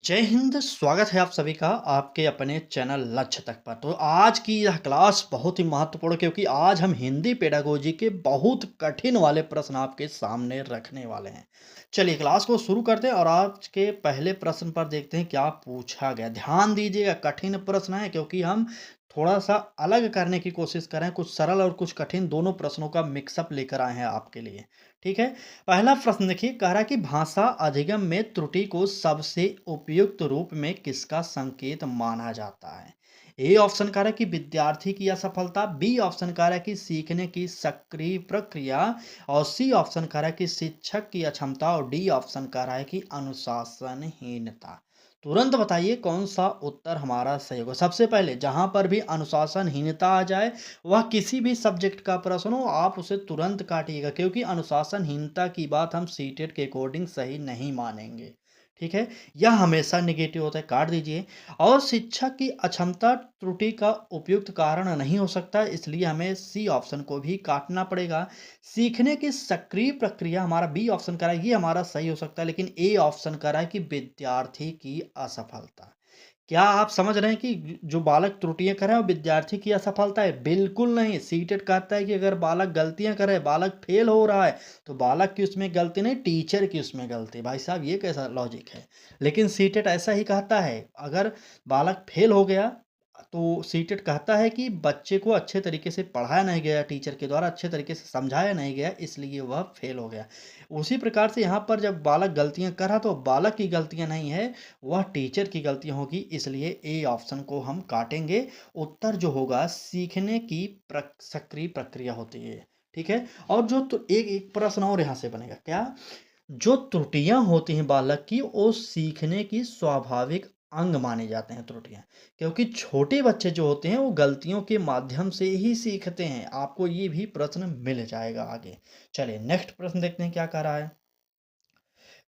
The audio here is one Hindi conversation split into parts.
जय हिंद। स्वागत है आप सभी का आपके अपने चैनल लक्ष्य तक पर। तो आज की यह क्लास बहुत ही महत्वपूर्ण, क्योंकि आज हम हिंदी पेडागोजी के बहुत कठिन वाले प्रश्न आपके सामने रखने वाले हैं। चलिए क्लास को शुरू करते हैं और आज के पहले प्रश्न पर देखते हैं क्या पूछा गया। ध्यान दीजिएगा, कठिन प्रश्न है क्योंकि हम थोड़ा सा अलग करने की कोशिश करें, कुछ सरल और कुछ कठिन दोनों प्रश्नों का मिक्सअप लेकर आए हैं आपके लिए। ठीक है। पहला प्रश्न देखिए, कह रहा है कि भाषा अधिगम में त्रुटि को सबसे उपयुक्त रूप में किसका संकेत माना जाता है। ए ऑप्शन कह रहा है कि विद्यार्थी की असफलता, बी ऑप्शन कह रहा है कि सीखने की सक्रिय प्रक्रिया, और सी ऑप्शन कह रहा है कि शिक्षक की अक्षमता, और डी ऑप्शन कह रहा है कि अनुशासनहीनता। तुरंत बताइए कौन सा उत्तर हमारा सही होगा। सबसे पहले जहां पर भी अनुशासनहीनता आ जाए, वह किसी भी सब्जेक्ट का प्रश्न हो, आप उसे तुरंत काटिएगा, क्योंकि अनुशासनहीनता की बात हम सीटेट के अकॉर्डिंग सही नहीं मानेंगे। ठीक है। यह हमेशा निगेटिव होता है, काट दीजिए। और शिक्षक की अक्षमता त्रुटि का उपयुक्त कारण नहीं हो सकता, इसलिए हमें सी ऑप्शन को भी काटना पड़ेगा। सीखने की सक्रिय प्रक्रिया, हमारा बी ऑप्शन करा है, ये हमारा सही हो सकता है, लेकिन ए ऑप्शन करा है कि विद्यार्थी की असफलता। क्या आप समझ रहे हैं कि जो बालक त्रुटियाँ कर रहा है वो विद्यार्थी की असफलता है? बिल्कुल नहीं। सीटेट कहता है कि अगर बालक गलतियाँ कर रहा है, बालक फेल हो रहा है, तो बालक की उसमें गलती नहीं, टीचर की उसमें गलती। भाई साहब, ये कैसा लॉजिक है? लेकिन सीटेट ऐसा ही कहता है, अगर बालक फेल हो गया तो सीटेट कहता है कि बच्चे को अच्छे तरीके से पढ़ाया नहीं गया, टीचर के द्वारा अच्छे तरीके से समझाया नहीं गया, इसलिए वह फेल हो गया। उसी प्रकार से यहाँ पर जब बालक गलतियाँ कर रहा तो बालक की गलतियाँ नहीं है, वह टीचर की गलतियाँ होगी, इसलिए ए ऑप्शन को हम काटेंगे। उत्तर जो होगा सीखने की सक्रिय प्रक्रिया होती है। ठीक है। और जो तो एक एक प्रश्न और यहाँ से बनेगा क्या, जो त्रुटियां होती हैं बालक की, वो सीखने की स्वाभाविक अंग माने जाते हैं त्रुटियां, क्योंकि छोटे बच्चे जो होते हैं वो गलतियों के माध्यम से ही सीखते हैं। आपको ये भी प्रश्न मिल जाएगा आगे। चलिए नेक्स्ट प्रश्न देखते हैं क्या कह रहा है।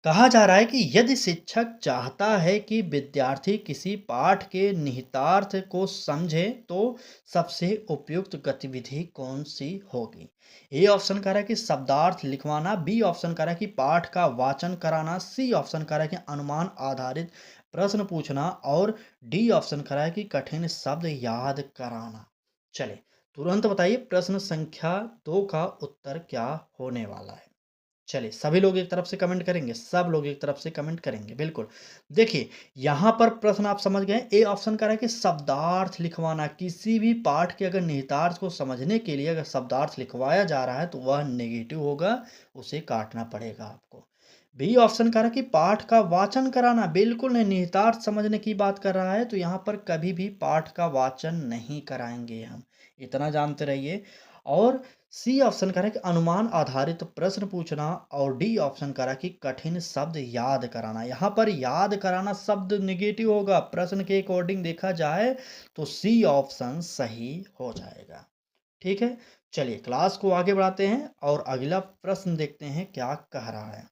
कहा जा रहा है कि यदि शिक्षक चाहता है कि विद्यार्थी किसी पाठ के निहितार्थ को समझे, तो सबसे उपयुक्त गतिविधि कौन सी होगी। ए ऑप्शन कह रहा है कि शब्दार्थ लिखवाना, बी ऑप्शन कह रहा है कि पाठ का वाचन कराना, सी ऑप्शन कह रहा है कि अनुमान आधारित प्रश्न पूछना, और डी ऑप्शन कह रहा है कि कठिन शब्द याद कराना। चले तुरंत बताइए प्रश्न संख्या 2 का उत्तर क्या होने वाला है। चलिए सभी लोग एक तरफ से कमेंट करेंगे, सब लोग एक तरफ से कमेंट करेंगे, बिल्कुल। देखिए, यहाँ पर प्रश्न आप समझ गए। ए ऑप्शन कह रहा है कि शब्दार्थ लिखवाना, किसी भी पाठ के अगर निहितार्थ को समझने के लिए अगर शब्दार्थ लिखवाया जा रहा है तो वह नेगेटिव होगा, उसे काटना पड़ेगा आपको। बी ऑप्शन कह रहा है कि पाठ का वाचन कराना, बिल्कुल नहीं, निहितार्थ समझने की बात कर रहा है, तो यहाँ पर कभी भी पाठ का वाचन नहीं कराएंगे हम, इतना जानते रहिए। और सी ऑप्शन करा कि अनुमान आधारित प्रश्न पूछना, और डी ऑप्शन करा कि कठिन शब्द याद कराना। यहाँ पर याद कराना शब्द निगेटिव होगा, प्रश्न के अकॉर्डिंग देखा जाए तो सी ऑप्शन सही हो जाएगा। ठीक है। चलिए क्लास को आगे बढ़ाते हैं और अगला प्रश्न देखते हैं क्या कह रहा है।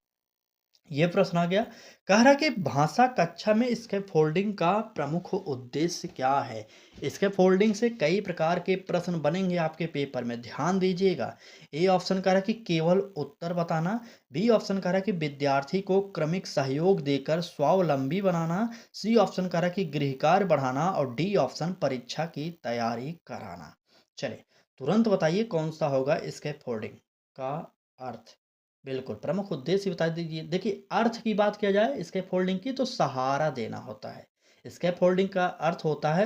ये प्रश्न आ गया, कह रहा कि भाषा कक्षा में स्कैफोल्डिंग का प्रमुख उद्देश्य क्या है। स्कैफोल्डिंग से कई प्रकार के प्रश्न बनेंगे आपके पेपर में, ध्यान दीजिएगा। ए ऑप्शन कह रहा कि केवल उत्तर बताना, बी ऑप्शन कह रहा कि विद्यार्थी को क्रमिक सहयोग देकर स्वावलंबी बनाना, सी ऑप्शन कह रहा कि गृह कार्य बढ़ाना, और डी ऑप्शन परीक्षा की तैयारी कराना। चले तुरंत बताइए कौन सा होगा स्कैफोल्डिंग का अर्थ। बिल्कुल, प्रमुख उद्देश्य बता दीजिए। देखिए, अर्थ की बात किया जाए स्कैफोल्डिंग की, तो सहारा देना होता है। स्कैफोल्डिंग का अर्थ होता है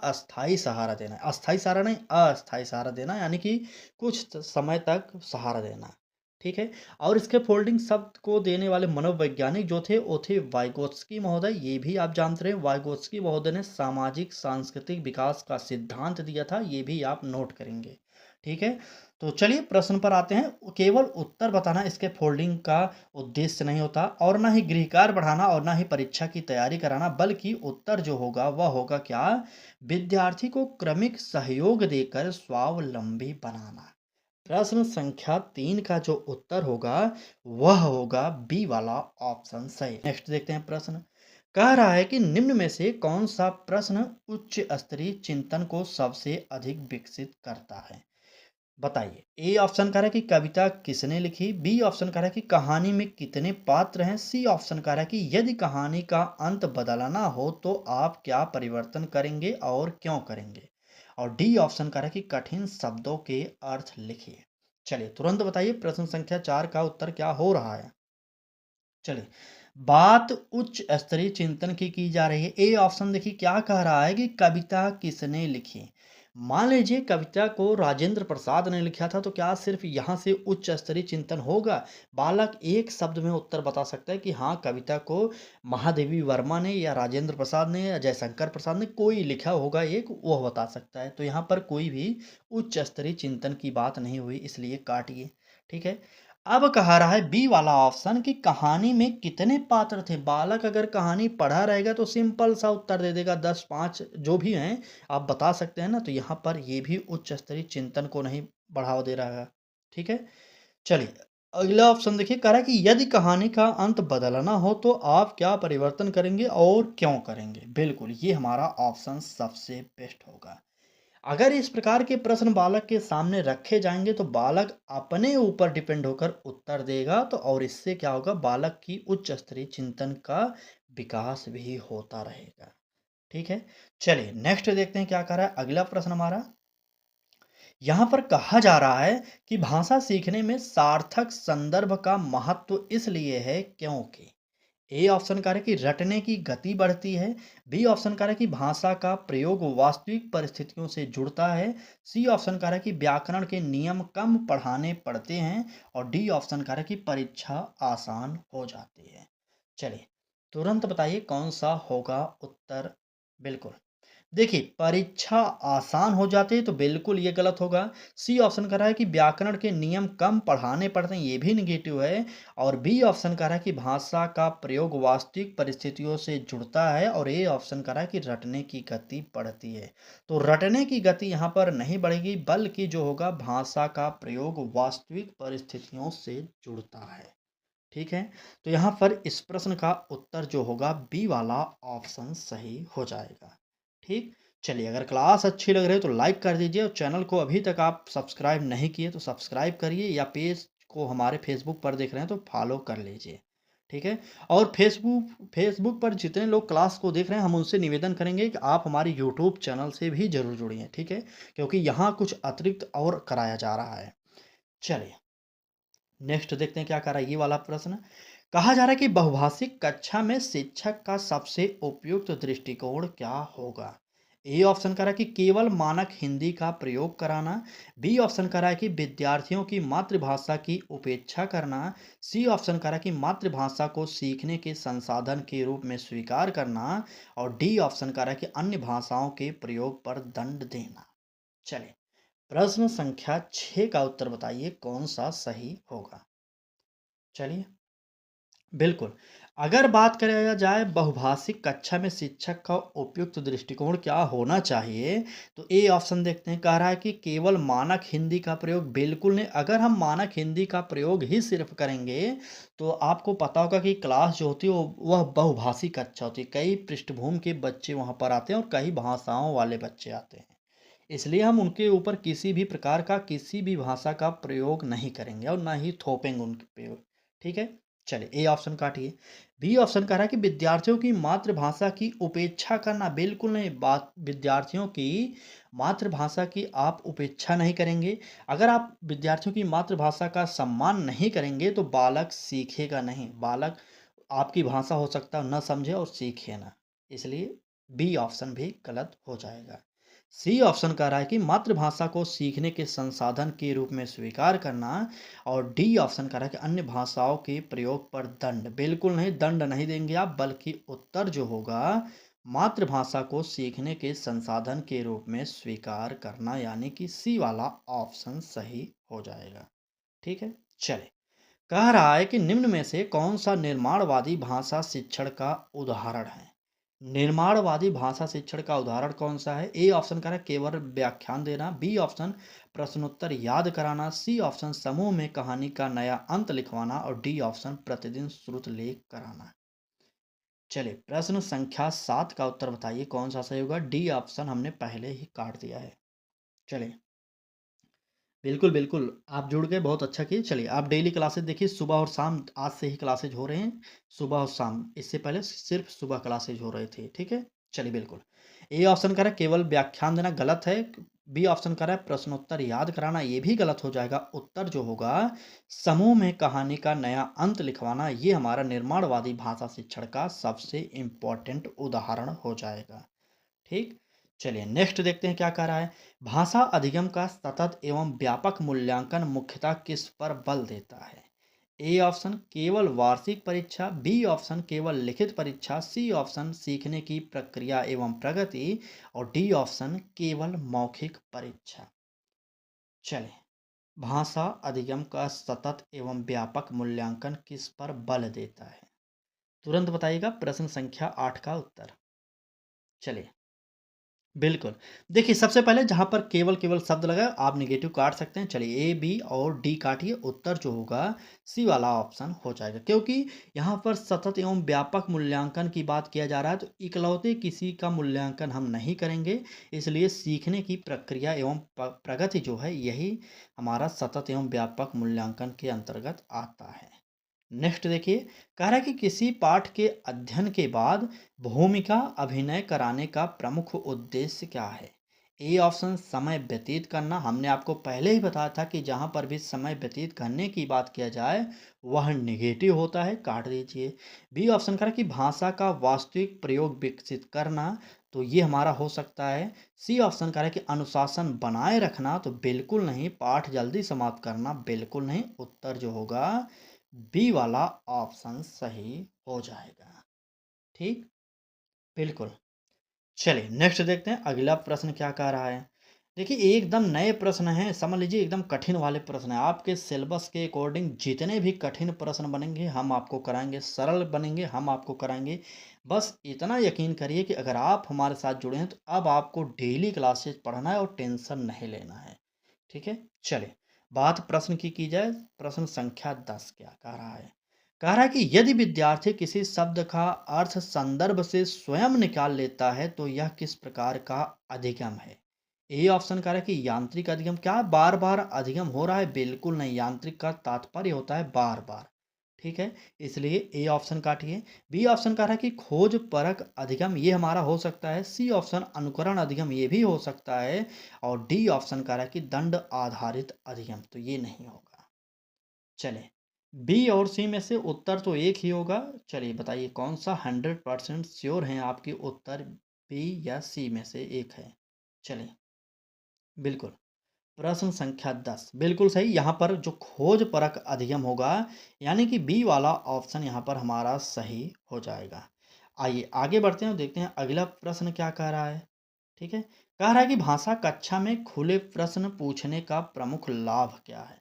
अस्थाई सहारा देना, अस्थाई सहारा नहीं, अस्थाई सहारा देना, यानी कि कुछ समय तक सहारा देना। ठीक है। और स्कैफोल्डिंग शब्द को देने वाले मनोवैज्ञानिक जो थे वो थे वाइगोत्स्की महोदय। ये भी आप जानते रहे, वाइगोत्स्की महोदय ने सामाजिक सांस्कृतिक विकास का सिद्धांत दिया था, ये भी आप नोट करेंगे। ठीक है। तो चलिए प्रश्न पर आते हैं। केवल उत्तर बताना इसके फोल्डिंग का उद्देश्य नहीं होता, और ना ही गृहकार बढ़ाना, और ना ही परीक्षा की तैयारी कराना, बल्कि उत्तर जो होगा वह होगा क्या, विद्यार्थी को क्रमिक सहयोग देकर स्वावलंबी बनाना। प्रश्न संख्या 3 का जो उत्तर होगा वह होगा बी वाला ऑप्शन सही। नेक्स्ट देखते हैं प्रश्न। कह रहा है कि निम्न में से कौन सा प्रश्न उच्च स्तरीय चिंतन को सबसे अधिक विकसित करता है। बताइए। ए ऑप्शन कह रहा है कि कविता किसने लिखी, बी ऑप्शन कह रहा है कि कहानी में कितने पात्र हैं, सी ऑप्शन कह रहा है कि यदि कहानी का अंत बदलना हो तो आप क्या परिवर्तन करेंगे और क्यों करेंगे, और डी ऑप्शन कह रहा है कि कठिन शब्दों के अर्थ लिखिए। चलिए तुरंत बताइए प्रश्न संख्या 4 का उत्तर क्या हो रहा है। चलिए, बात उच्च स्तरीय चिंतन की जा रही है। ए ऑप्शन देखिए क्या कह रहा है कि कविता किसने लिखी। मान लीजिए कविता को राजेंद्र प्रसाद ने लिखा था, तो क्या सिर्फ यहाँ से उच्च स्तरीय चिंतन होगा? बालक एक शब्द में उत्तर बता सकता है कि हाँ, कविता को महादेवी वर्मा ने या राजेंद्र प्रसाद ने या जयशंकर प्रसाद ने कोई लिखा होगा, एक वह बता सकता है। तो यहाँ पर कोई भी उच्च स्तरीय चिंतन की बात नहीं हुई, इसलिए काटिए। ठीक है। अब कह रहा है बी वाला ऑप्शन कि कहानी में कितने पात्र थे। बालक अगर कहानी पढ़ा रहेगा तो सिंपल सा उत्तर दे देगा, 10 5 जो भी हैं आप बता सकते हैं ना। तो यहाँ पर ये भी उच्च स्तरीय चिंतन को नहीं बढ़ावा दे रहा है। ठीक है। चलिए, अगला ऑप्शन देखिए कह रहा है कि यदि कहानी का अंत बदलना हो तो आप क्या परिवर्तन करेंगे और क्यों करेंगे। बिल्कुल ये हमारा ऑप्शन सबसे बेस्ट होगा। अगर इस प्रकार के प्रश्न बालक के सामने रखे जाएंगे तो बालक अपने ऊपर डिपेंड होकर उत्तर देगा, तो और इससे क्या होगा, बालक की उच्च स्तरीय चिंतन का विकास भी होता रहेगा। ठीक है। चलिए नेक्स्ट देखते हैं क्या कर रहा है अगला प्रश्न हमारा। यहाँ पर कहा जा रहा है कि भाषा सीखने में सार्थक संदर्भ का महत्व इसलिए है क्योंकि ए ऑप्शन कह रहा है कि रटने की गति बढ़ती है, बी ऑप्शन कह रहा है कि भाषा का प्रयोग वास्तविक परिस्थितियों से जुड़ता है, सी ऑप्शन कह रहा है कि व्याकरण के नियम कम पढ़ाने पड़ते हैं, और डी ऑप्शन कह रहा है कि परीक्षा आसान हो जाती है। चलिए तुरंत बताइए कौन सा होगा उत्तर। बिल्कुल, देखिए परीक्षा आसान हो जाती है तो बिल्कुल ये गलत होगा। सी ऑप्शन कह रहा है कि व्याकरण के नियम कम पढ़ाने पड़ते हैं, ये भी निगेटिव है। और बी ऑप्शन कह रहा है कि भाषा का प्रयोग वास्तविक परिस्थितियों से जुड़ता है, और ए ऑप्शन कह रहा है कि रटने की गति बढ़ती है। तो रटने की गति यहाँ पर नहीं बढ़ेगी, बल्कि जो होगा भाषा का प्रयोग वास्तविक परिस्थितियों से जुड़ता है। ठीक है। तो यहाँ पर इस प्रश्न का उत्तर जो होगा बी वाला ऑप्शन सही हो जाएगा। ठीक। चलिए, अगर क्लास अच्छी लग रही है तो लाइक कर दीजिए, और चैनल को अभी तक आप सब्सक्राइब नहीं किए तो सब्सक्राइब करिए, या पेज को हमारे फेसबुक पर देख रहे हैं तो फॉलो कर लीजिए। ठीक है। और फेसबुक फेसबुक पर जितने लोग क्लास को देख रहे हैं हम उनसे निवेदन करेंगे कि आप हमारे यूट्यूब चैनल से भी जरूर जुड़िए। ठीक है। क्योंकि यहाँ कुछ अतिरिक्त और कराया जा रहा है। चलिए नेक्स्ट देखते हैं क्या कह रहा है ये वाला प्रश्न। कहा जा रहा है कि बहुभाषिक कक्षा में शिक्षक का सबसे उपयुक्त दृष्टिकोण क्या होगा। ए ऑप्शन कह रहा है कि केवल मानक हिंदी का प्रयोग कराना, बी ऑप्शन कह रहा है कि विद्यार्थियों की मातृभाषा की उपेक्षा करना, सी ऑप्शन कह रहा है कि मातृभाषा को सीखने के संसाधन के रूप में स्वीकार करना, और डी ऑप्शन कह रहा है कि अन्य भाषाओं के प्रयोग पर दंड देना। चलिए प्रश्न संख्या 6 का उत्तर बताइए कौन सा सही होगा। चलिए, बिल्कुल। अगर बात किया जाए बहुभाषिक कक्षा में शिक्षक का उपयुक्त दृष्टिकोण क्या होना चाहिए, तो ए ऑप्शन देखते हैं, कह रहा है कि केवल मानक हिंदी का प्रयोग बिल्कुल नहीं। अगर हम मानक हिंदी का प्रयोग ही सिर्फ करेंगे, तो आपको पता होगा कि क्लास जो होती है वह बहुभाषी कक्षा होती है। कई पृष्ठभूमि के बच्चे वहाँ पर आते हैं और कई भाषाओं वाले बच्चे आते हैं। इसलिए हम उनके ऊपर किसी भी प्रकार का किसी भी भाषा का प्रयोग नहीं करेंगे और ना ही थोपेंगे उनके पे। ठीक है। चलिए ए ऑप्शन काटिए। बी ऑप्शन कह रहा है कि विद्यार्थियों की मातृभाषा की उपेक्षा करना, बिल्कुल नहीं। बात विद्यार्थियों की मातृभाषा की आप उपेक्षा नहीं करेंगे। अगर आप विद्यार्थियों की मातृभाषा का सम्मान नहीं करेंगे तो बालक सीखेगा नहीं। बालक आपकी भाषा हो सकता है न समझे और सीखे ना। इसलिए बी ऑप्शन भी गलत हो जाएगा। सी ऑप्शन कह रहा है कि मातृभाषा को सीखने के संसाधन के रूप में स्वीकार करना, और डी ऑप्शन कह रहा है कि अन्य भाषाओं के प्रयोग पर दंड, बिल्कुल नहीं, दंड नहीं देंगे आप, बल्कि उत्तर जो होगा मातृभाषा को सीखने के संसाधन के रूप में स्वीकार करना, यानी कि सी वाला ऑप्शन सही हो जाएगा। ठीक है। चले, कह रहा है कि निम्न में से कौन सा निर्माणवादी भाषा शिक्षण का उदाहरण है। निर्माणवादी भाषा शिक्षण का उदाहरण कौन सा है। ए ऑप्शन कह रहा है केवल व्याख्यान देना, बी ऑप्शन प्रश्नोत्तर याद कराना, सी ऑप्शन समूह में कहानी का नया अंत लिखवाना, और डी ऑप्शन प्रतिदिन श्रुत लेख कराना। चलिए प्रश्न संख्या 7 का उत्तर बताइए कौन सा सही होगा। डी ऑप्शन हमने पहले ही काट दिया है। चलिए बिल्कुल, बिल्कुल। आप जुड़ गए, बहुत अच्छा किए। चलिए, आप डेली क्लासेस देखिए, सुबह और शाम आज से ही क्लासेज हो रहे हैं, सुबह और शाम। इससे पहले सिर्फ़ सुबह क्लासेज हो रहे थे, ठीक है? चलिए, बिल्कुल। ए ऑप्शन कह रहा है केवल व्याख्यान देना, गलत है। बी ऑप्शन कह रहा है प्रश्नोत्तर याद कराना, ये भी गलत हो जाएगा। उत्तर जो होगा, समूह में कहानी का नया अंत लिखवाना, ये हमारा निर्माणवादी भाषा शिक्षण का सबसे इम्पोर्टेंट उदाहरण हो जाएगा। ठीक? चलिए नेक्स्ट देखते हैं क्या कह रहा है। भाषा अधिगम का सतत एवं व्यापक मूल्यांकन मुख्यतः किस पर बल देता है? ए ऑप्शन केवल वार्षिक परीक्षा, बी ऑप्शन केवल लिखित परीक्षा, सी ऑप्शन सीखने की प्रक्रिया एवं प्रगति और डी ऑप्शन केवल मौखिक परीक्षा। चलिए, भाषा अधिगम का सतत एवं व्यापक मूल्यांकन किस पर बल देता है? तुरंत बताइएगा प्रश्न संख्या 8 का उत्तर। चलिए, बिल्कुल। देखिए, सबसे पहले जहाँ पर केवल शब्द लगा है, आप नेगेटिव काट सकते हैं। चलिए, ए, बी और डी काटिए, उत्तर जो होगा सी वाला ऑप्शन हो जाएगा। क्योंकि यहाँ पर सतत एवं व्यापक मूल्यांकन की बात किया जा रहा है, तो इकलौते किसी का मूल्यांकन हम नहीं करेंगे। इसलिए सीखने की प्रक्रिया एवं प्रगति जो है, यही हमारा सतत एवं व्यापक मूल्यांकन के अंतर्गत आता है। नेक्स्ट देखिए, कह रहा है कि किसी पाठ के अध्ययन के बाद भूमिका अभिनय कराने का प्रमुख उद्देश्य क्या है? ए ऑप्शन समय व्यतीत करना, हमने आपको पहले ही बताया था कि जहाँ पर भी समय व्यतीत करने की बात किया जाए, वह नेगेटिव होता है, काट दीजिए। बी ऑप्शन कह रहा है कि भाषा का वास्तविक प्रयोग विकसित करना, तो ये हमारा हो सकता है। सी ऑप्शन कह रहा है कि अनुशासन बनाए रखना, तो बिल्कुल नहीं। पाठ जल्दी समाप्त करना, बिल्कुल नहीं। उत्तर जो होगा बी वाला ऑप्शन सही हो जाएगा। ठीक? बिल्कुल। चलिए नेक्स्ट देखते हैं अगला प्रश्न क्या कह रहा है। देखिए, एकदम नए प्रश्न हैं, समझ लीजिए एकदम कठिन वाले प्रश्न हैं। आपके सिलेबस के अकॉर्डिंग जितने भी कठिन प्रश्न बनेंगे हम आपको कराएंगे, सरल बनेंगे हम आपको कराएंगे। बस इतना यकीन करिए कि अगर आप हमारे साथ जुड़े हैं तो अब आपको डेली क्लासेस पढ़ना है और टेंशन नहीं लेना है। ठीक है? चलिए, बात प्रश्न की जाए, प्रश्न संख्या 10 क्या कह रहा है? कह रहा है कि यदि विद्यार्थी किसी शब्द का अर्थ संदर्भ से स्वयं निकाल लेता है तो यह किस प्रकार का अधिगम है? ए ऑप्शन कह रहा है कि यांत्रिक अधिगम। क्या बार बार अधिगम हो रहा है? बिल्कुल नहीं। यांत्रिक का तात्पर्य होता है बार बार। ठीक है, इसलिए ए ऑप्शन काटिए। बी ऑप्शन कह रहा है कि खोज परक अधिगम, ये हमारा हो सकता है। सी ऑप्शन अनुकरण अधिगम, ये भी हो सकता है। और डी ऑप्शन कह रहा है कि दंड आधारित अधिगम, तो ये नहीं होगा। चलिए, बी और सी में से उत्तर तो एक ही होगा। चलिए बताइए कौन सा 100% श्योर हैं आपके उत्तर, बी या सी में से एक है? चलिए, बिल्कुल। प्रश्न संख्या 10 बिल्कुल सही। यहाँ पर जो खोज परक अधिगम होगा, यानी कि बी वाला ऑप्शन यहाँ पर हमारा सही हो जाएगा। आइए आगे बढ़ते हैं और देखते हैं अगला प्रश्न क्या कह रहा है। ठीक है, कह रहा है कि भाषा कक्षा में खुले प्रश्न पूछने का प्रमुख लाभ क्या है?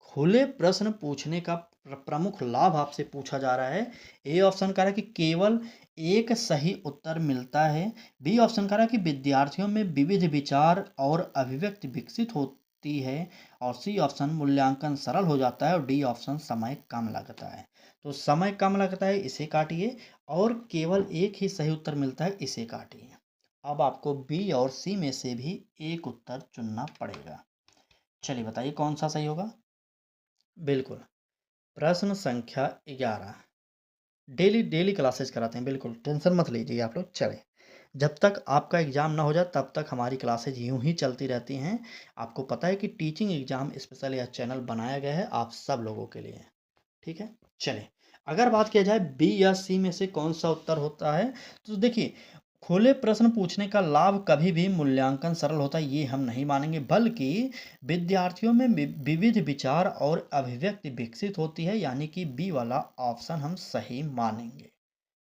खुले प्रश्न पूछने का प्रमुख लाभ आपसे पूछा जा रहा है। ए ऑप्शन कह रहा है कि केवल एक सही उत्तर मिलता है। बी ऑप्शन कह रहा है कि विद्यार्थियों में विविध विचार और अभिव्यक्ति विकसित होती है। और सी ऑप्शन मूल्यांकन सरल हो जाता है। और डी ऑप्शन समय कम लगता है। तो समय कम लगता है, इसे काटिए। और केवल एक ही सही उत्तर मिलता है, इसे काटिए। अब आपको बी और सी में से भी एक उत्तर चुनना पड़ेगा। चलिए बताइए कौन सा सही होगा। बिल्कुल। प्रश्न संख्या 11। डेली डेली क्लासेस कराते हैं, बिल्कुल टेंशन मत लीजिए आप लोग। चलें, जब तक आपका एग्ज़ाम ना हो जाए तब तक हमारी क्लासेज यूं ही चलती रहती हैं। आपको पता है कि टीचिंग एग्ज़ाम स्पेशल यह चैनल बनाया गया है आप सब लोगों के लिए। ठीक है? चलें, अगर बात किया जाए बी या सी में से कौन सा उत्तर होता है, तो देखिए, खुले प्रश्न पूछने का लाभ कभी भी मूल्यांकन सरल होता है ये हम नहीं मानेंगे, बल्कि विद्यार्थियों में विविध विचार और अभिव्यक्ति विकसित होती है, यानी कि बी वाला ऑप्शन हम सही मानेंगे।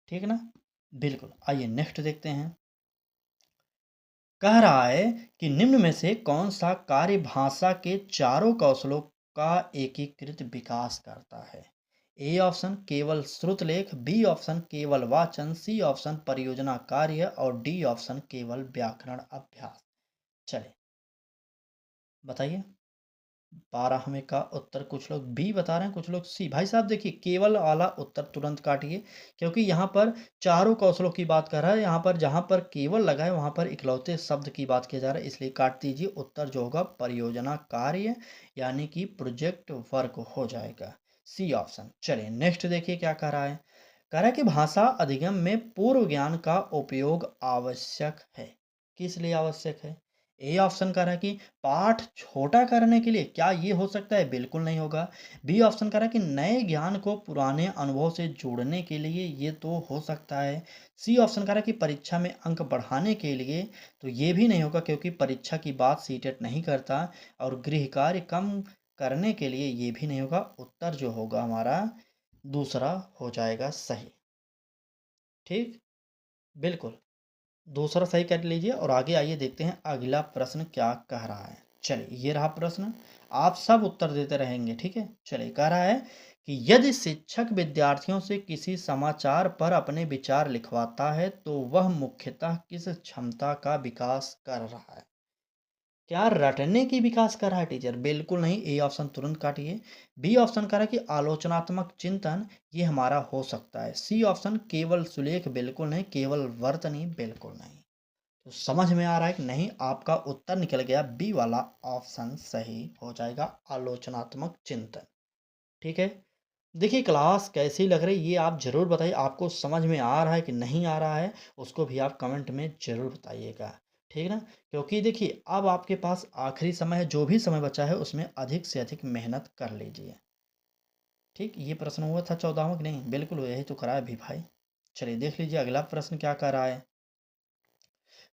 ठीक है ना? बिल्कुल। आइए नेक्स्ट देखते हैं। कह रहा है कि निम्न में से कौन सा कार्य भाषा के चारों कौशलों का एकीकृत विकास करता है? ए ऑप्शन केवल श्रुतलेख, बी ऑप्शन केवल वाचन, सी ऑप्शन परियोजना कार्य और डी ऑप्शन केवल व्याकरण अभ्यास। चलिए बताइए। 12वें का उत्तर कुछ लोग बी बता रहे हैं, कुछ लोग सी। भाई साहब देखिए, केवल वाला उत्तर तुरंत काटिए, क्योंकि यहाँ पर चारों कौशलों की बात कर रहा है। यहाँ पर जहाँ पर केवल लगा है वहाँ पर इकलौते शब्द की बात की जा रहा है, इसलिए काट दीजिए। उत्तर जो होगा परियोजना कार्य यानी कि प्रोजेक्ट वर्क हो जाएगा, सी ऑप्शन। चलिए नेक्स्ट देखिए क्या कह रहा है। कह रहा है कि भाषा अधिगम में पूर्व ज्ञान का उपयोग आवश्यक है। किस लिए आवश्यक है? ए ऑप्शन कह रहा है कि पाठ छोटा करने के लिए। क्या ये हो सकता है? बिल्कुल नहीं होगा। बी ऑप्शन कह रहा है कि नए ज्ञान को पुराने अनुभव से जोड़ने के लिए। ये तो हो सकता है। सी ऑप्शन कह रहा है कि परीक्षा में अंक बढ़ाने के लिए। तो ये भी नहीं होगा, क्योंकि परीक्षा की बात सीटेट नहीं करता। और गृह कार्य कम करने के लिए, ये भी नहीं होगा। उत्तर जो होगा हमारा दूसरा हो जाएगा सही। ठीक, बिल्कुल दूसरा सही कर लीजिए। और आगे आइए देखते हैं अगला प्रश्न क्या कह रहा है। चलिए ये रहा प्रश्न, आप सब उत्तर देते रहेंगे, ठीक है। चलिए कह रहा है कि यदि शिक्षक विद्यार्थियों से किसी समाचार पर अपने विचार लिखवाता है तो वह मुख्यतः किस क्षमता का विकास कर रहा है? क्या रटने की विकास कर रहा है टीचर? बिल्कुल नहीं। ए ऑप्शन तुरंत काटिए। बी ऑप्शन कह रहा है कि आलोचनात्मक चिंतन, ये हमारा हो सकता है। सी ऑप्शन केवल सुलेख, बिल्कुल नहीं। केवल वर्तनी, बिल्कुल नहीं। तो समझ में आ रहा है कि नहीं? आपका उत्तर निकल गया बी वाला ऑप्शन सही हो जाएगा, आलोचनात्मक चिंतन। ठीक है। देखिए क्लास कैसी लग रही ये आप ज़रूर बताइए। आपको समझ में आ रहा है कि नहीं आ रहा है, उसको भी आप कमेंट में ज़रूर बताइएगा। ठीक है ना? क्योंकि देखिए अब आपके पास आखिरी समय है, जो भी समय बचा है उसमें अधिक से अधिक मेहनत कर लीजिए। ठीक, ये प्रश्न हुआ था 14वां कि नहीं? बिल्कुल यही तो करा है अभी भाई। चलिए देख लीजिए अगला प्रश्न क्या कह रहा है।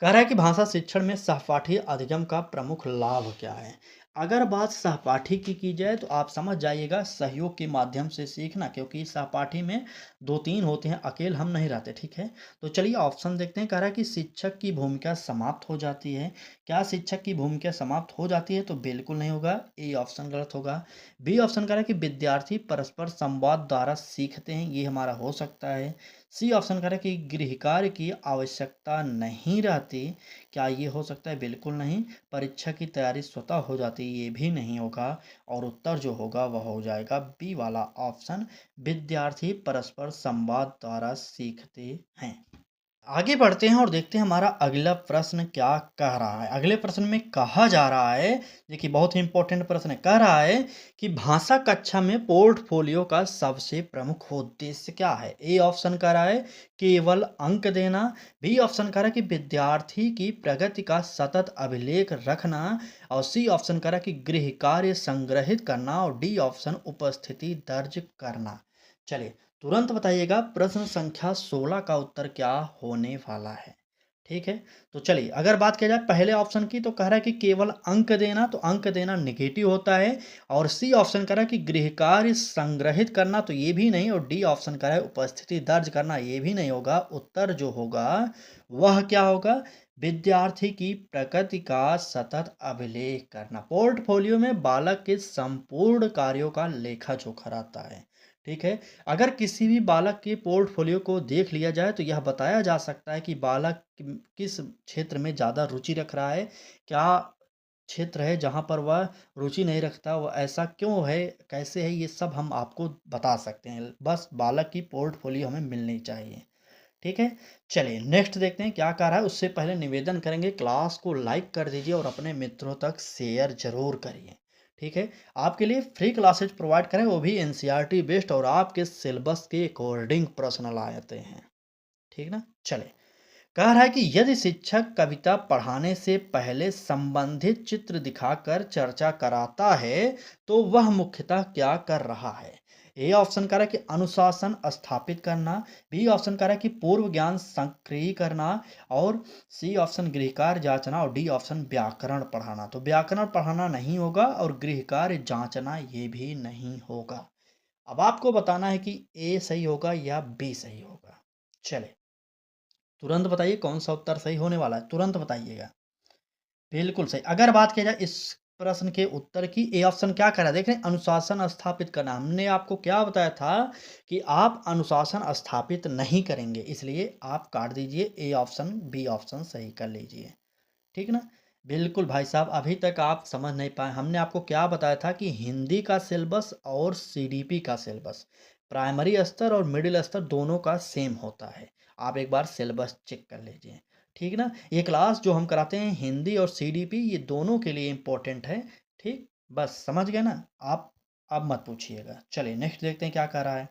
कह रहा है कि भाषा शिक्षण में सहपाठी अधिगम का प्रमुख लाभ क्या है? अगर बात सहपाठी की जाए तो आप समझ जाइएगा सहयोग के माध्यम से सीखना, क्योंकि सहपाठी में 2-3 होते हैं, अकेले हम नहीं रहते, ठीक है। तो चलिए ऑप्शन देखते हैं। कह रहा है कि शिक्षक की भूमिका समाप्त हो जाती है। क्या शिक्षक की भूमिका समाप्त हो जाती है? तो बिल्कुल नहीं होगा। ए ऑप्शन गलत होगा। बी ऑप्शन कह रहा है कि विद्यार्थी परस्पर संवाद द्वारा सीखते हैं, ये हमारा हो सकता है। सी ऑप्शन करें कि गृह कार्य की आवश्यकता नहीं रहती। क्या ये हो सकता है? बिल्कुल नहीं। परीक्षा की तैयारी स्वतः हो जाती, ये भी नहीं होगा। और उत्तर जो होगा वह हो जाएगा बी वाला ऑप्शन, विद्यार्थी परस्पर संवाद द्वारा सीखते हैं। आगे बढ़ते हैं और देखते हैं हमारा अगला प्रश्न क्या कह रहा है। अगले प्रश्न में कहा जा रहा है, देखिए बहुत ही इंपॉर्टेंट प्रश्न है। कह रहा है कि भाषा कक्षा में पोर्टफोलियो का सबसे प्रमुख उद्देश्य क्या है? ए ऑप्शन कह रहा है केवल अंक देना। बी ऑप्शन कह रहा है कि विद्यार्थी की प्रगति का सतत अभिलेख रखना। और सी ऑप्शन कह रहा है कि गृह कार्य संग्रहित करना। और डी ऑप्शन उपस्थिति दर्ज करना। चलिए तुरंत बताइएगा प्रश्न संख्या 16 का उत्तर क्या होने वाला है। ठीक है। तो चलिए अगर बात किया जाए पहले ऑप्शन की, तो कह रहा है कि केवल अंक देना, तो अंक देना नेगेटिव होता है। और सी ऑप्शन कह रहा है कि गृह कार्य संग्रहित करना, तो ये भी नहीं। और डी ऑप्शन कह रहा है उपस्थिति दर्ज करना, ये भी नहीं होगा। उत्तर जो होगा वह क्या होगा? विद्यार्थी की प्रगति का सतत अभिलेख करना। पोर्टफोलियो में बालक के संपूर्ण कार्यों का लेखा जोखा रहता है। ठीक है। अगर किसी भी बालक के पोर्टफोलियो को देख लिया जाए तो यह बताया जा सकता है कि बालक किस क्षेत्र में ज़्यादा रुचि रख रहा है। क्या क्षेत्र है जहाँ पर वह रुचि नहीं रखता, वह ऐसा क्यों है, कैसे है, ये सब हम आपको बता सकते हैं। बस बालक की पोर्टफोलियो हमें मिलनी चाहिए। ठीक है। चलिए नेक्स्ट देखते हैं क्या कह रहा है। उससे पहले निवेदन करेंगे क्लास को लाइक कर दीजिए और अपने मित्रों तक शेयर जरूर करिए। ठीक है। आपके लिए फ्री क्लासेज प्रोवाइड करें, वो भी एनसीईआरटी बेस्ड और आपके सिलेबस के अकॉर्डिंग प्रश्न लाते हैं। ठीक ना। चले कह रहा है कि यदि शिक्षक कविता पढ़ाने से पहले संबंधित चित्र दिखाकर चर्चा कराता है तो वह मुख्यतः क्या कर रहा है? ए ऑप्शन कह रहा है कि अनुशासन स्थापित करना। बी ऑप्शन कह रहा है कि पूर्व ज्ञान सक्रिय करना। और सी ऑप्शन गृह कार्य जांचना। और डी ऑप्शन व्याकरण पढ़ाना। तो व्याकरण पढ़ाना नहीं होगा और गृह कार्य जांचना ये भी नहीं होगा। अब आपको बताना है कि ए सही होगा या बी सही होगा। चले तुरंत बताइए कौन सा उत्तर सही होने वाला है, तुरंत बताइएगा। बिल्कुल सही। अगर बात की जाए इस प्रश्न के उत्तर की, ए ऑप्शन क्या कह रहा है देख रहे हैं, अनुशासन स्थापित करना। हमने आपको क्या बताया था कि आप अनुशासन स्थापित नहीं करेंगे, इसलिए आप काट दीजिए ए ऑप्शन, बी ऑप्शन सही कर लीजिए। ठीक ना। बिल्कुल भाई साहब, अभी तक आप समझ नहीं पाए। हमने आपको क्या बताया था कि हिंदी का सिलेबस और सीडीपी का सिलेबस, प्राइमरी स्तर और मिडिल स्तर दोनों का सेम होता है। आप एक बार सिलेबस चेक कर लीजिए, ठीक ना? ये क्लास जो हम कराते हैं हिंदी और सीडीपी ये दोनों के लिए इम्पोर्टेंट है, ठीक? बस समझ गए ना? आप अब मत पूछिएगा। चलिए नेक्स्ट देखते हैं क्या कह रहा है।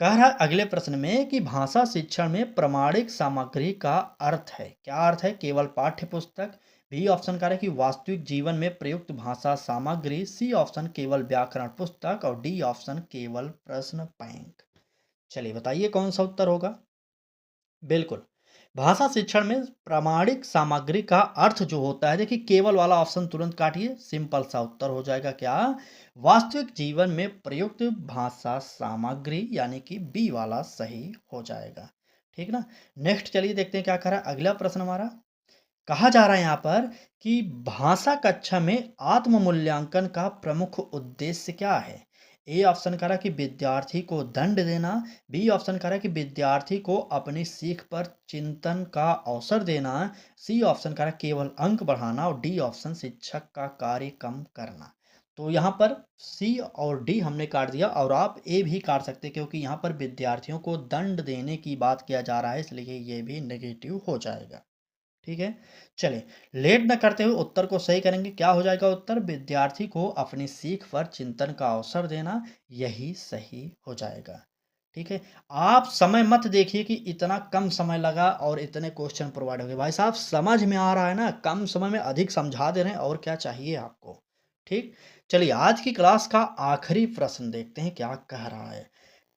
कह रहा है अगले प्रश्न में कि भाषा शिक्षण में प्रमाणिक सामग्री का अर्थ है। क्या अर्थ है? केवल पाठ्य पुस्तक। बी ऑप्शन कह रहा है कि वास्तविक जीवन में प्रयुक्त भाषा सामग्री। सी ऑप्शन केवल व्याकरण पुस्तक और डी ऑप्शन केवल प्रश्न बैंक। चलिए बताइए कौन सा उत्तर होगा। बिल्कुल। भाषा शिक्षण में प्रामाणिक सामग्री का अर्थ जो होता है, देखिए केवल वाला ऑप्शन तुरंत काटिए, सिंपल सा उत्तर हो जाएगा क्या? वास्तविक जीवन में प्रयुक्त भाषा सामग्री, यानी कि बी वाला सही हो जाएगा। ठीक ना? नेक्स्ट चलिए देखते हैं क्या कह रहा है अगला प्रश्न हमारा। कहा जा रहा है यहाँ पर कि भाषा कक्षा में आत्म मूल्यांकन का प्रमुख उद्देश्य क्या है। ए ऑप्शन कह रहा है कि विद्यार्थी को दंड देना। बी ऑप्शन कह रहा है कि विद्यार्थी को अपनी सीख पर चिंतन का अवसर देना। सी ऑप्शन कह रहा है केवल अंक बढ़ाना और डी ऑप्शन शिक्षक का कार्य कम करना। तो यहाँ पर सी और डी हमने काट दिया और आप ए भी काट सकते हैं, क्योंकि यहाँ पर विद्यार्थियों को दंड देने की बात किया जा रहा है, इसलिए ये भी नेगेटिव हो जाएगा। ठीक है? चलिए, लेट ना करते हुए उत्तर को सही करेंगे। क्या हो जाएगा उत्तर? विद्यार्थी को अपनी सीख पर चिंतन का अवसर देना, यही सही हो जाएगा। ठीक है? आप समय मत देखिए कि इतना कम समय लगा और इतने क्वेश्चन प्रोवाइड हो गए। भाई साहब समझ में आ रहा है ना? कम समय में अधिक समझा दे रहे हैं, और क्या चाहिए आपको? ठीक? चलिए आज की क्लास का आखिरी प्रश्न देखते हैं क्या कह रहा है।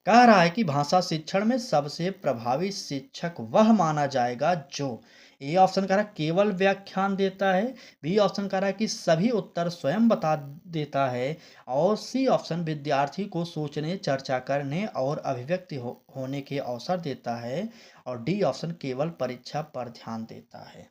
कह रहा है कि भाषा शिक्षण में सबसे प्रभावी शिक्षक वह माना जाएगा जो, ए ऑप्शन कह रहा है केवल व्याख्यान देता है। बी ऑप्शन कह रहा है कि सभी उत्तर स्वयं बता देता है। और सी ऑप्शन विद्यार्थी को सोचने, चर्चा करने और अभिव्यक्ति होने के अवसर देता है। और डी ऑप्शन केवल परीक्षा पर ध्यान देता है।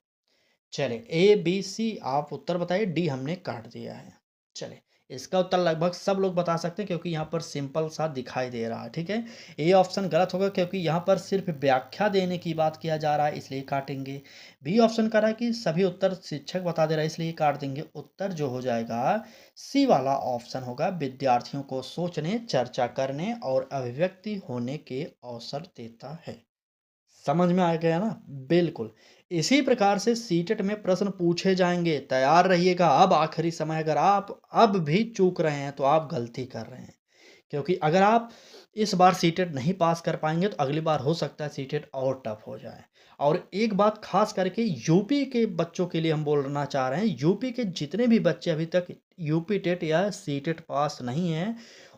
चले ए बी सी आप उत्तर बताइए, डी हमने काट दिया है। चले इसका उत्तर लगभग सब लोग बता सकते हैं, क्योंकि यहाँ पर सिंपल सा दिखाई दे रहा है। ठीक है? ए ऑप्शन गलत होगा, क्योंकि यहाँ पर सिर्फ व्याख्या देने की बात किया जा रहा है, इसलिए काटेंगे। बी ऑप्शन कह रहा है कि सभी उत्तर शिक्षक बता दे रहा है, इसलिए काट देंगे। उत्तर जो हो जाएगा सी वाला ऑप्शन होगा, विद्यार्थियों को सोचने, चर्चा करने और अभिव्यक्ति होने के अवसर देता है। समझ में आ गया ना? बिल्कुल। इसी प्रकार से सीटेट में प्रश्न पूछे जाएँगे, तैयार रहिएगा। अब आखिरी समय, अगर आप अब भी चूक रहे हैं, तो आप गलती कर रहे हैं। क्योंकि अगर आप इस बार सीटेट नहीं पास कर पाएँगे, तो अगली बार हो सकता है सीटेट और टफ हो जाए। और एक बात ख़ास करके यूपी के बच्चों के लिए हम बोलना चाह रहे हैं, यूपी के जितने भी बच्चे अभी तक यूपी टेट या सीटेट पास नहीं हैं,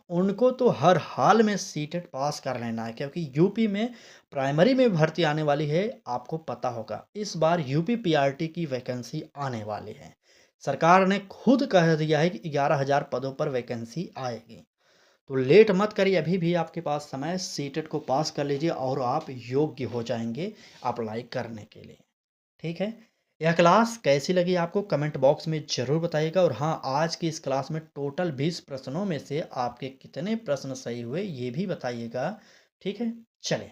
उनको तो हर हाल में सीटेट पास कर लेना है, क्योंकि यूपी में प्राइमरी में भर्ती आने वाली है। आपको पता होगा इस बार यूपी पीआरटी की वैकेंसी आने वाली है। सरकार ने खुद कह दिया है कि 11,000 पदों पर वैकेंसी आएगी। तो लेट मत करिए, अभी भी आपके पास समय, सीटेट को पास कर लीजिए और आप योग्य हो जाएंगे अप्लाई करने के लिए। ठीक है? यह क्लास कैसी लगी आपको कमेंट बॉक्स में ज़रूर बताइएगा। और हाँ, आज की इस क्लास में टोटल 20 प्रश्नों में से आपके कितने प्रश्न सही हुए ये भी बताइएगा। ठीक है? चलें।